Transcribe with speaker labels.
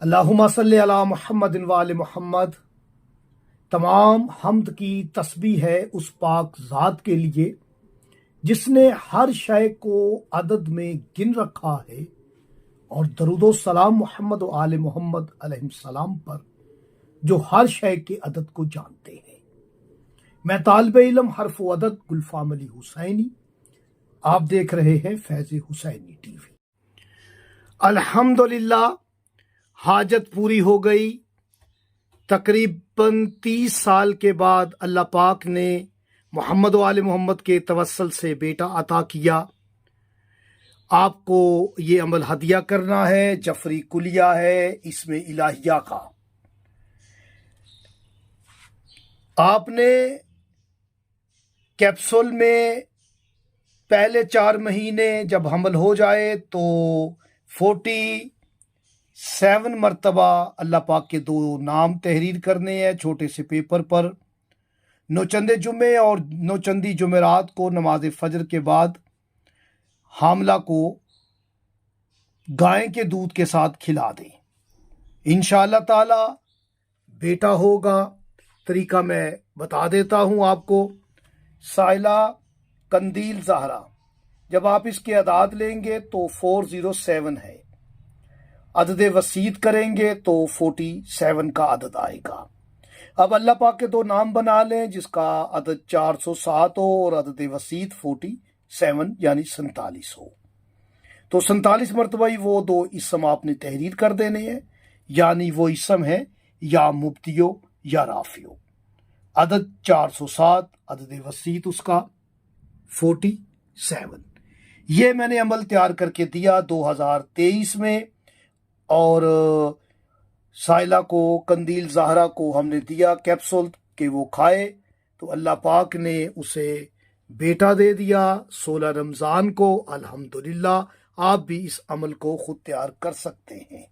Speaker 1: اللہم صلی علی محمد و آل محمد۔ تمام حمد کی تسبیح ہے اس پاک ذات کے لیے جس نے ہر شے کو عدد میں گن رکھا ہے، اور درود و سلام محمد و آل محمد علیہ السلام پر جو ہر شے کے عدد کو جانتے ہیں۔ میں طالب علم حرف و عدد گلفام علی حسینی، آپ دیکھ رہے ہیں فیض حسینی ٹی وی۔ الحمدللہ حاجت پوری ہو گئی۔ تقریباً 30 سال کے بعد اللہ پاک نے محمد و آل محمد کے توسل سے بیٹا عطا کیا۔ آپ کو یہ عمل ہدیہ کرنا ہے، جفری کلیہ ہے اسم الہیہ کا۔ آپ نے کیپسول میں پہلے 4 مہینے جب حمل ہو جائے تو 47 مرتبہ اللہ پاک کے 2 نام تحریر کرنے ہیں چھوٹے سے پیپر پر۔ نوچند جمعے اور نوچندی جمعرات کو نماز فجر کے بعد حاملہ کو گائے کے دودھ کے ساتھ کھلا دیں، انشاءاللہ تعالی بیٹا ہوگا۔ طریقہ میں بتا دیتا ہوں آپ کو۔ سائلہ قندیل زہرا، جب آپ اس کے اعداد لیں گے تو 407 ہے، عدد وسیط کریں گے تو 47 کا عدد آئے گا۔ اب اللہ پاک کے 2 نام بنا لیں جس کا عدد 407 ہو اور عدد وسیط 47 یعنی 47 ہو، تو 47 مرتبہ ہی وہ 2 اسم آپ نے تحریر کر دینے ہیں، یعنی وہ اسم ہے یا مبتیو یا رافیو۔ عدد 407، عدد وسیط اس کا 47۔ یہ میں نے عمل تیار کر کے دیا 2023 میں، اور سائلہ کو قندیل زہرا کو ہم نے دیا کیپسول کہ وہ کھائے، تو اللہ پاک نے اسے بیٹا دے دیا 16 رمضان کو۔ الحمدللہ آپ بھی اس عمل کو خود تیار کر سکتے ہیں۔